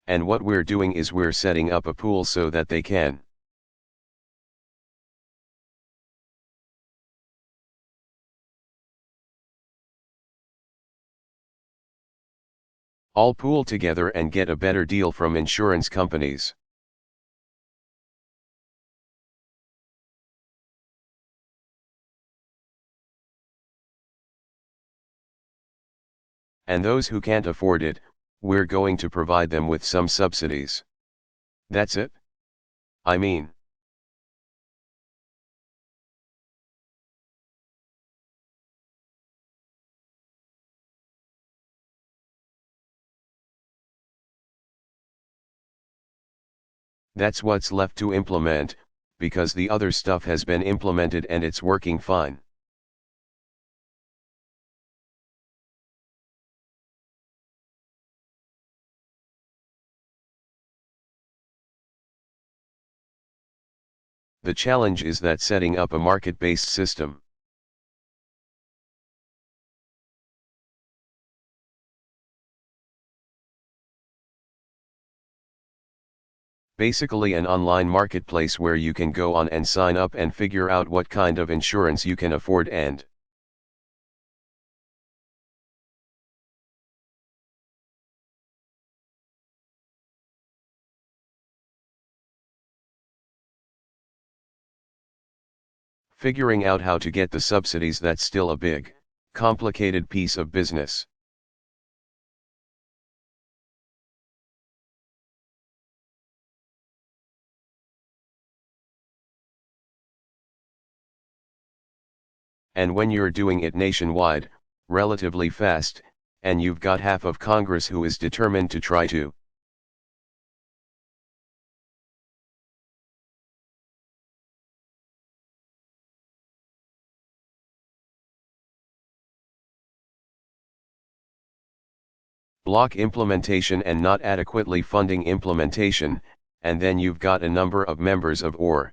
And what we're doing is we're setting up a pool so that they can all pool together and get a better deal from insurance companies. And those who can't afford it, we're going to provide them with some subsidies. That's it? I mean, that's what's left to implement, because the other stuff has been implemented and it's working fine. The challenge is that setting up a market-based system. Basically an online marketplace where you can go on and sign up and figure out what kind of insurance you can afford and figuring out how to get the subsidies. That's still a big, complicated piece of business. And when you're doing it nationwide, relatively fast, and you've got half of Congress who is determined to try to block implementation and not adequately funding implementation, and then you've got a number of members of or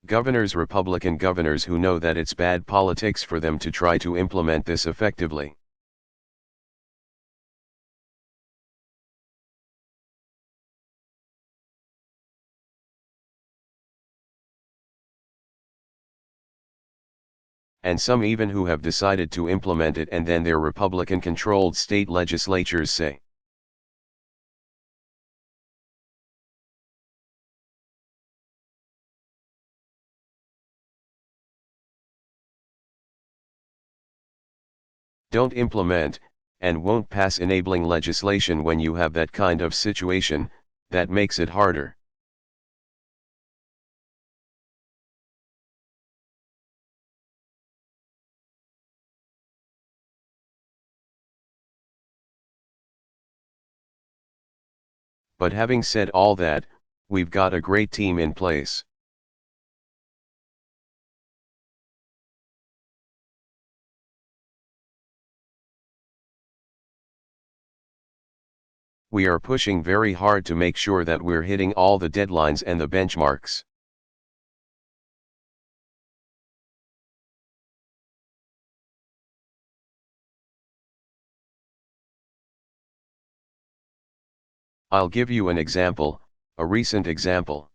governors, Republican governors, who know that it's bad politics for them to try to implement this effectively. And some even who have decided to implement it, and then their Republican-controlled state legislatures say, don't implement, and won't pass enabling legislation. When you have that kind of situation, that makes it harder. But having said all that, we've got a great team in place. We are pushing very hard to make sure that we're hitting all the deadlines and the benchmarks. I'll give you an example, a recent example.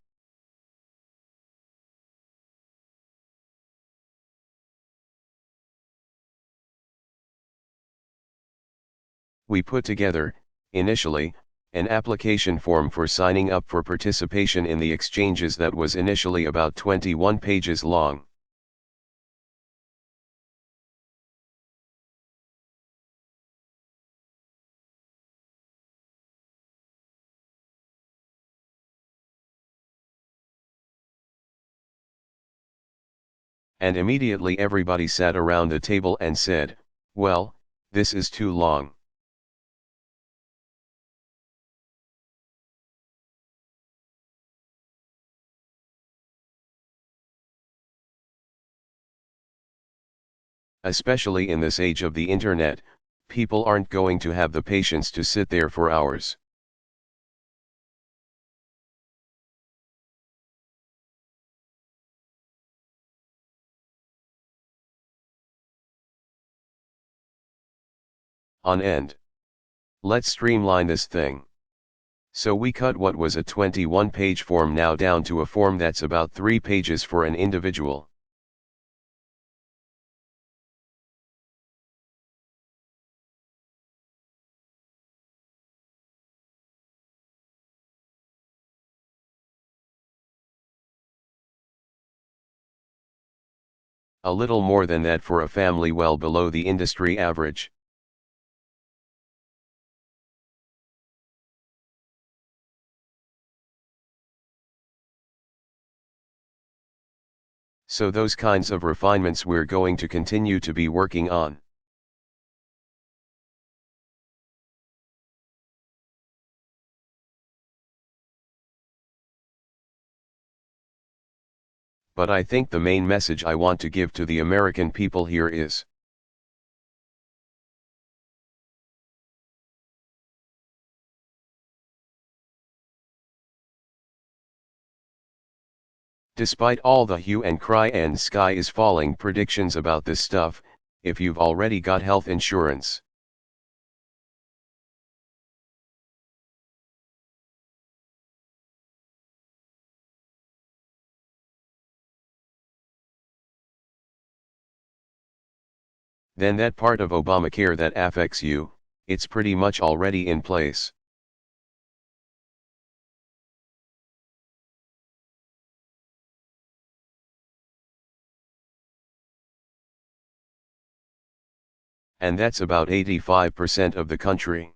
We put together, initially, an application form for signing up for participation in the exchanges that was initially about 21 pages long. And immediately everybody sat around the table and said, well, this is too long. Especially in this age of the internet, people aren't going to have the patience to sit there for hours. on end. Let's streamline this thing. So we cut what was a 21-page form now down to a form that's about 3 pages for an individual. A little more than that for a family well below the industry average. So those kinds of refinements we're going to continue to be working on. But I think the main message I want to give to the American people here is, despite all the hue and cry and sky is falling predictions about this stuff, if you've already got health insurance, then that part of Obamacare that affects you, it's pretty much already in place. And that's about 85% of the country.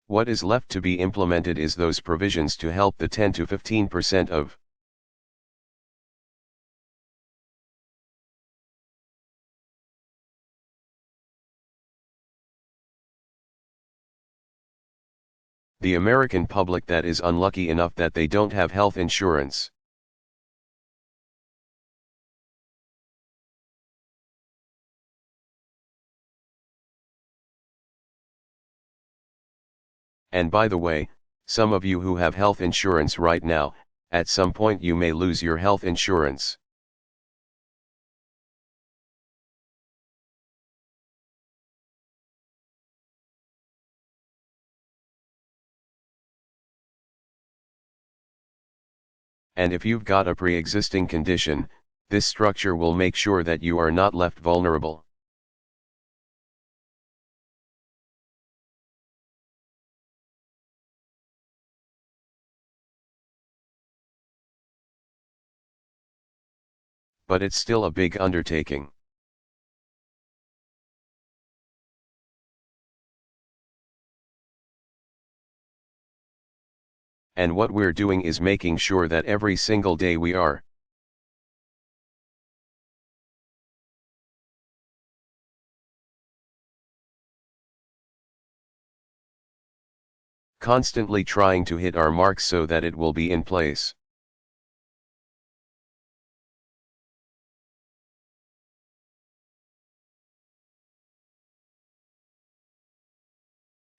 What is left to be implemented is those provisions to help the 10 to 15% of the American public that is unlucky enough that they don't have health insurance. And by the way, some of you who have health insurance right now, at some point you may lose your health insurance. And if you've got a pre-existing condition, this structure will make sure that you are not left vulnerable. But it's still a big undertaking. And what we're doing is making sure that every single day we are constantly trying to hit our marks so that it will be in place.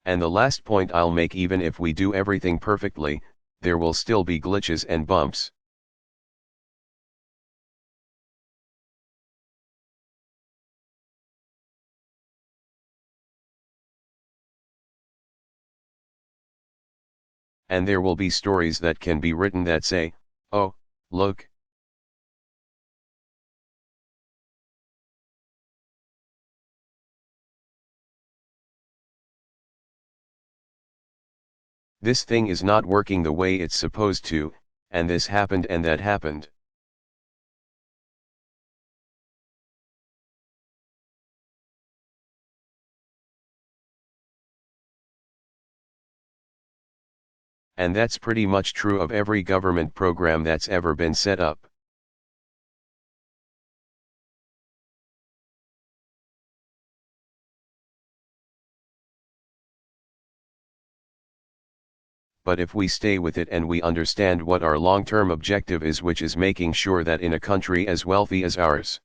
And the last point I'll make, even if we do everything perfectly, there will still be glitches and bumps. And there will be stories that can be written that say, oh, look, this thing is not working the way it's supposed to, and this happened and that happened. And that's pretty much true of every government program that's ever been set up. But if we stay with it and we understand what our long-term objective is, which is making sure that in a country as wealthy as ours,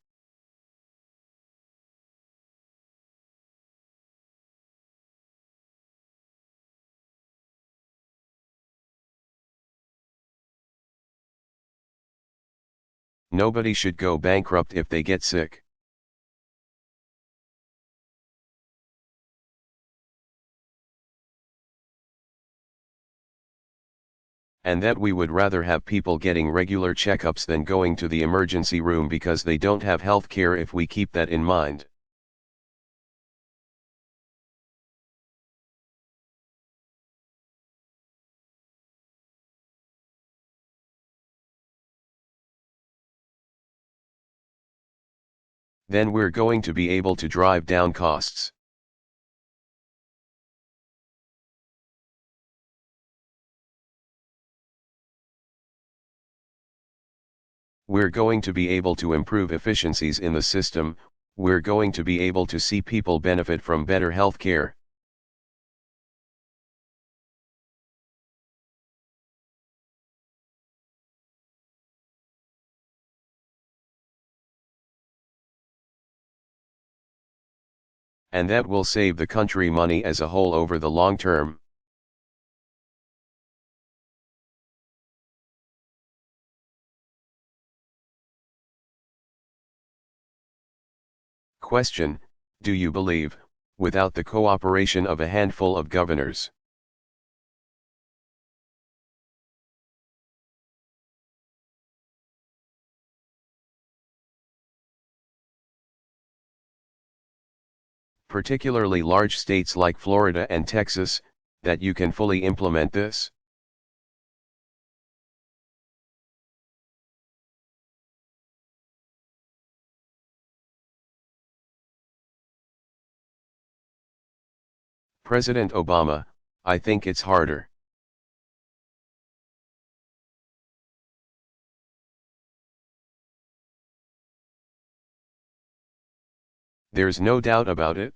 Nobody should go bankrupt if they get sick. And that we would rather have people getting regular checkups than going to the emergency room because they don't have health care if we keep that in mind. Then we're going to be able to drive down costs. We're going to be able to improve efficiencies in the system, we're going to be able to see people benefit from better health care. And that will save the country money as a whole over the long term. Question: do you believe, without the cooperation of a handful of governors, particularly large states like Florida and Texas, that you can fully implement this? President Obama: I think it's harder. There's no doubt about it.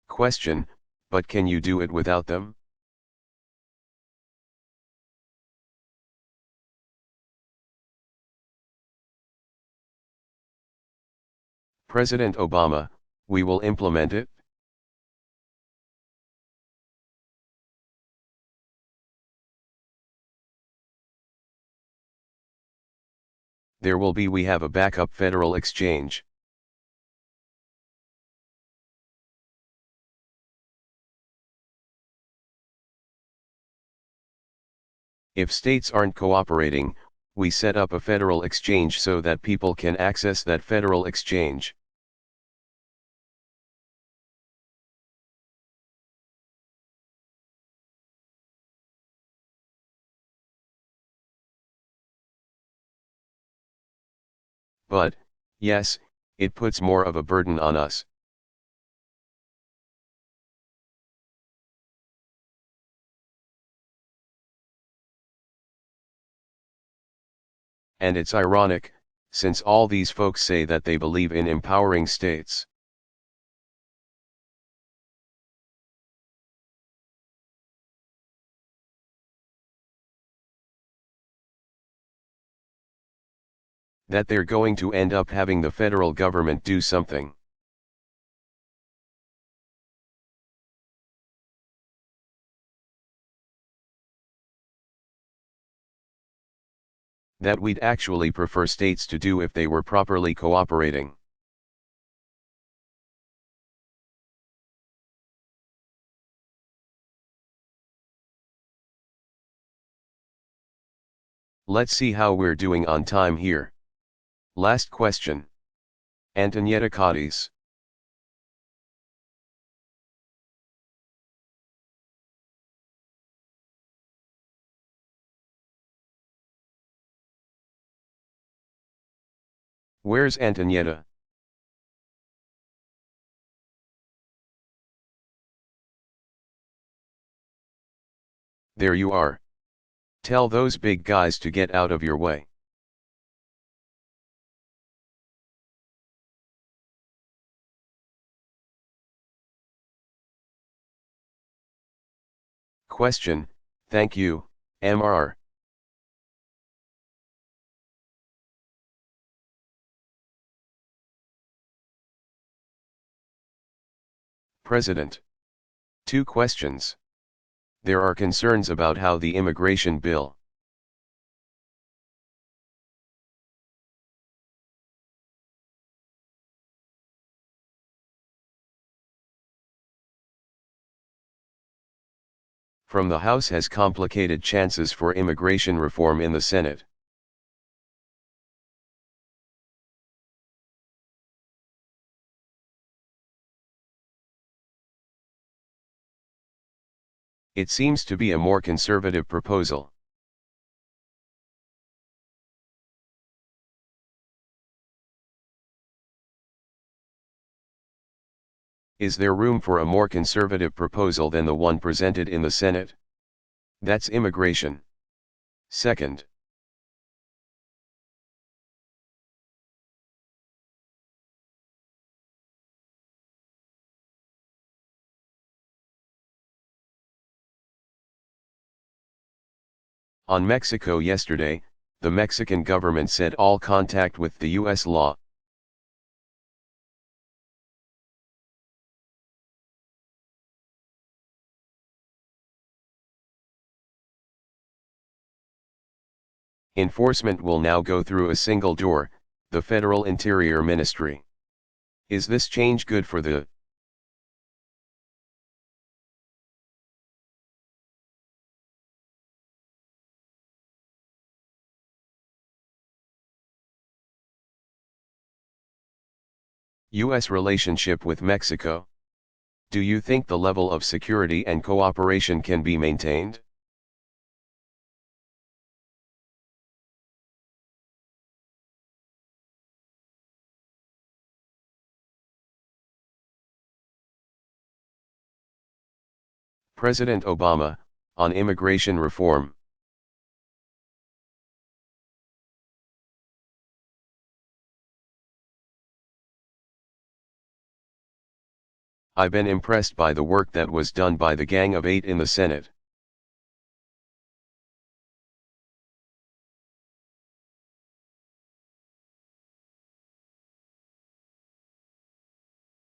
Question: but can you do it without them? President Obama: we will implement it. There will be. We have a backup federal exchange. If states aren't cooperating, we set up a federal exchange so that people can access that federal exchange. But, yes, it puts more of a burden on us. And it's ironic, since all these folks say that they believe in empowering states. That they're going to end up having the federal government do something. That we'd actually prefer states to do if they were properly cooperating. Let's see how we're doing on time here. Last question. Antonietta Cadiz. Where's Antonietta? There you are. Tell those big guys to get out of your way. Question: thank you, Mr. President. 2 questions. There are concerns about how the immigration bill from the House has complicated chances for immigration reform in the Senate. It seems to be a more conservative proposal. Is there room for a more conservative proposal than the one presented in the Senate? That's immigration. Second, on Mexico yesterday, the Mexican government said all contact with the U.S. law enforcement will now go through a single door, the Federal Interior Ministry. Is this change good for the U.S. relationship with Mexico? Do you think the level of security and cooperation can be maintained? President Obama, on immigration reform. I've been impressed by the work that was done by the Gang of Eight in the Senate.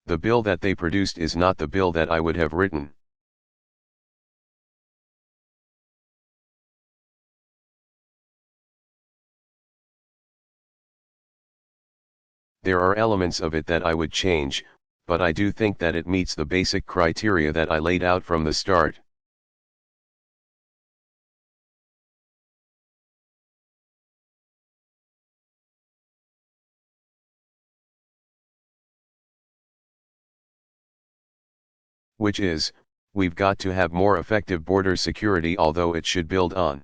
The bill that they produced is not the bill that I would have written. There are elements of it that I would change, but I do think that it meets the basic criteria that I laid out from the start. Which is, we've got to have more effective border security, although it should build on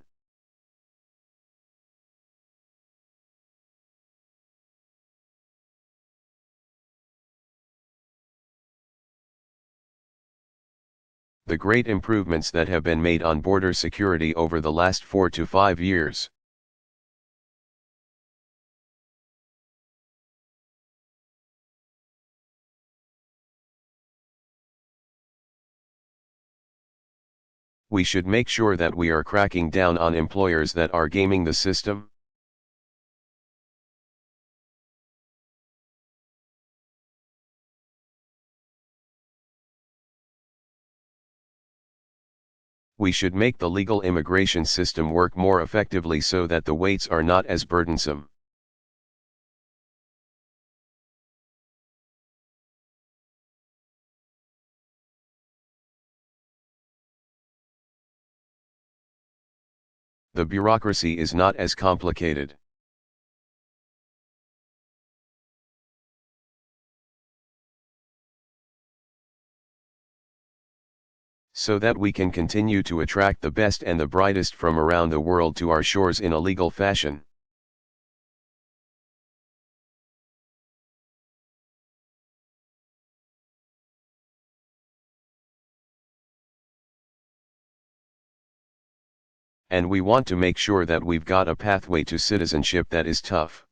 the great improvements that have been made on border security over the last 4 to 5 years. We should make sure that we are cracking down on employers that are gaming the system. We should make the legal immigration system work more effectively so that the waits are not as burdensome. The bureaucracy is not as complicated. So that we can continue to attract the best and the brightest from around the world to our shores in a legal fashion. And we want to make sure that we've got a pathway to citizenship that is tough.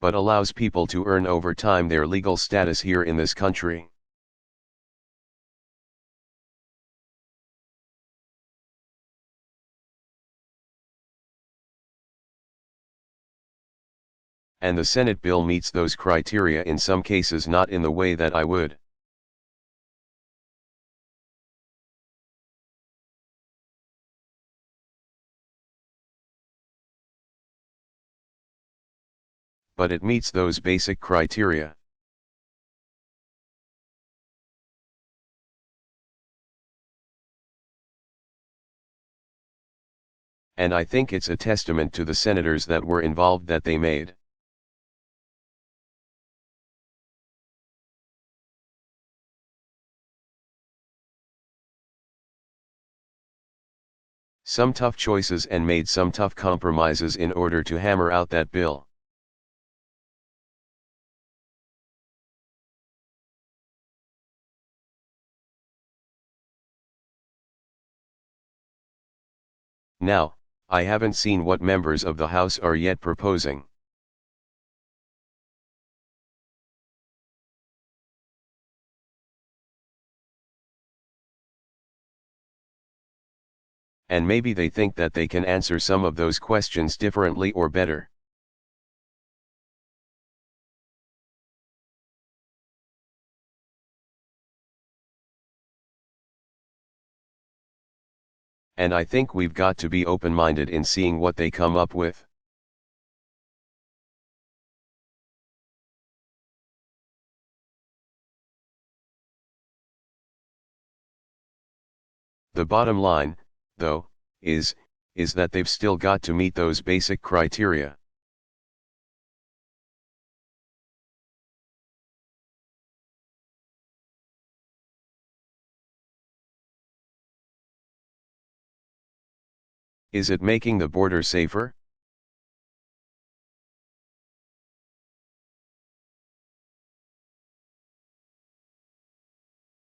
But allows people to earn over time their legal status here in this country. And the Senate bill meets those criteria in some cases, not in the way that I would. But it meets those basic criteria. And I think it's a testament to the senators that were involved that they made. Some tough choices and made some tough compromises in order to hammer out that bill. Now, I haven't seen what members of the House are yet proposing. And maybe they think that they can answer some of those questions differently or better. And I think we've got to be open-minded in seeing what they come up with. The bottom line, though, is that they've still got to meet those basic criteria. Is it making the border safer?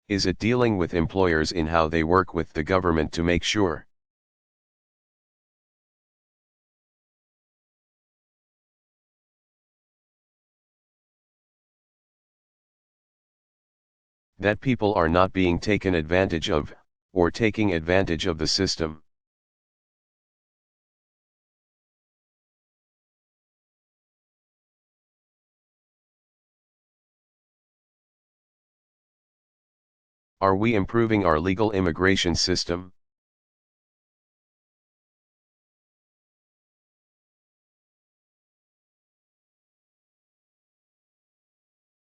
Is it dealing with employers in how they work with the government to make sure that people are not being taken advantage of, or taking advantage of the system? Are we improving our legal immigration system?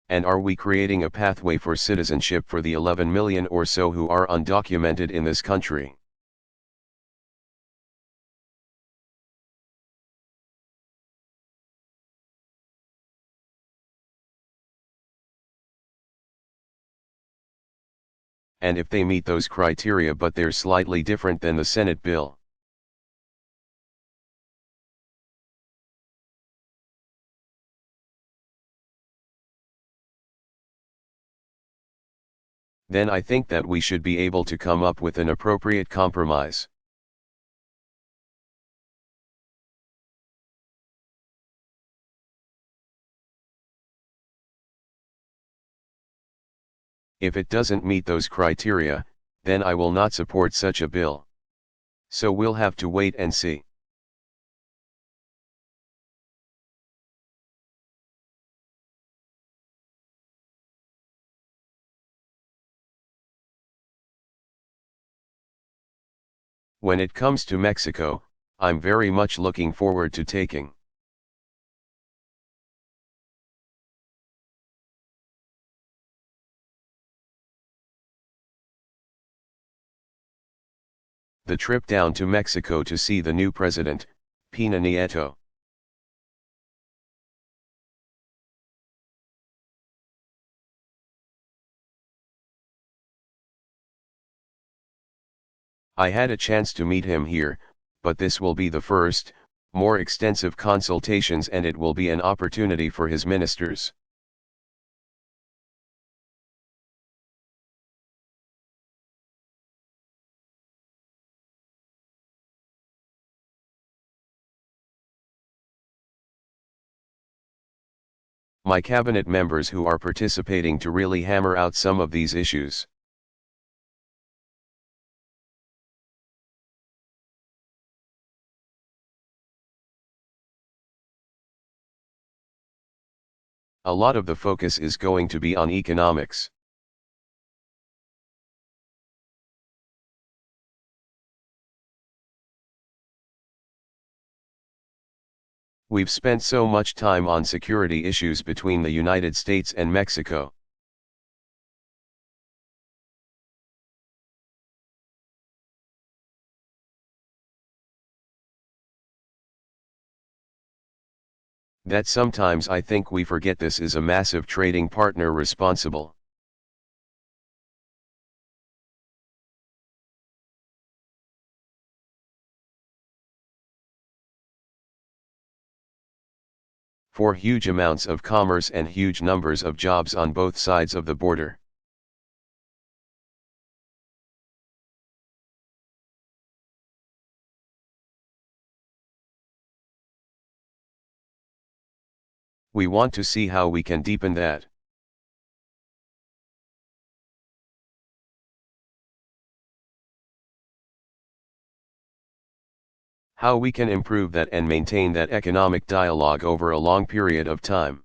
And are we creating a pathway for citizenship for the 11 million or so who are undocumented in this country? And if they meet those criteria but they're slightly different than the Senate bill, then I think that we should be able to come up with an appropriate compromise. If it doesn't meet those criteria, then I will not support such a bill. So we'll have to wait and see. When it comes to Mexico, I'm very much looking forward to taking the trip down to Mexico to see the new president, Peña Nieto. I had a chance to meet him here, but this will be the first, more extensive consultations, and it will be an opportunity for his ministers. My cabinet members who are participating to really hammer out some of these issues. A lot of the focus is going to be on economics. We've spent so much time on security issues between the United States and Mexico. That sometimes I think we forget this is a massive trading partner responsible. For huge amounts of commerce and huge numbers of jobs on both sides of the border. We want to see how we can deepen that. How we can improve that and maintain that economic dialogue over a long period of time.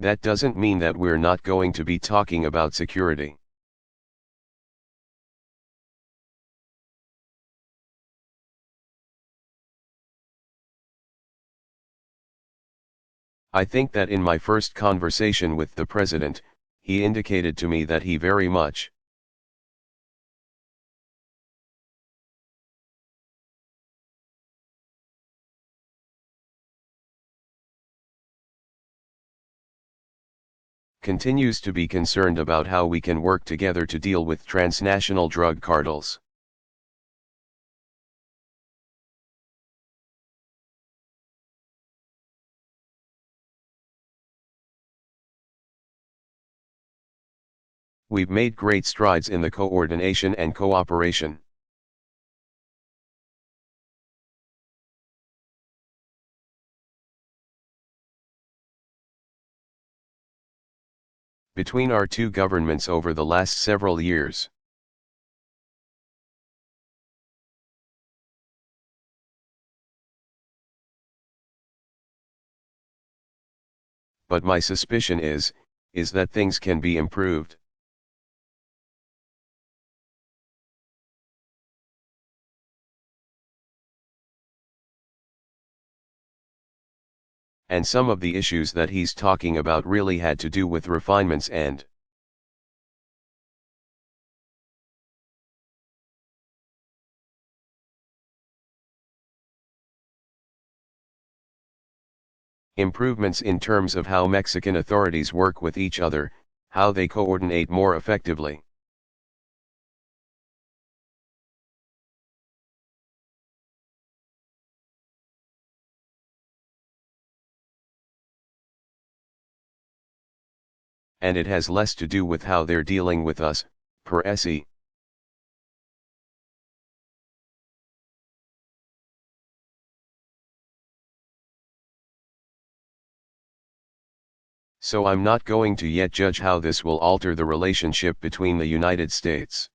That doesn't mean that we're not going to be talking about security. I think that in my first conversation with the president, he indicated to me that he very much continues to be concerned about how we can work together to deal with transnational drug cartels. We've made great strides in the coordination and cooperation. Between our two governments over the last several years. But my suspicion is that things can be improved. And some of the issues that he's talking about really had to do with refinements and improvements in terms of how Mexican authorities work with each other, how they coordinate more effectively. And it has less to do with how they're dealing with us, per se. So I'm not going to yet judge how this will alter the relationship between the United States.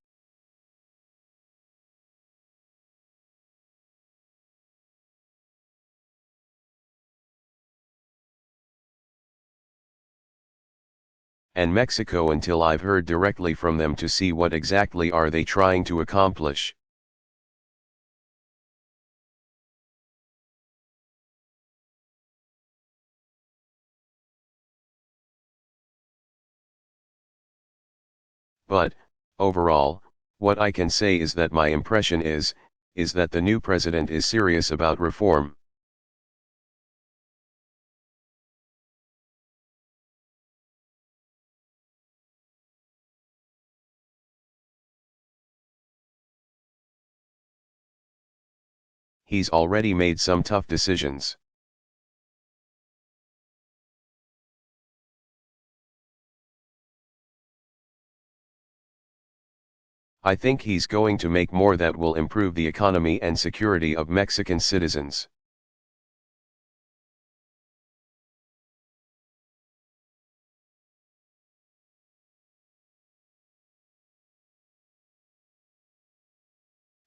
And Mexico until I've heard directly from them to see what exactly are they trying to accomplish. But, overall, what I can say is that my impression is that the new president is serious about reform. He's already made some tough decisions. I think he's going to make more that will improve the economy and security of Mexican citizens.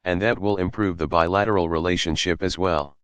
and that will improve the bilateral relationship as well.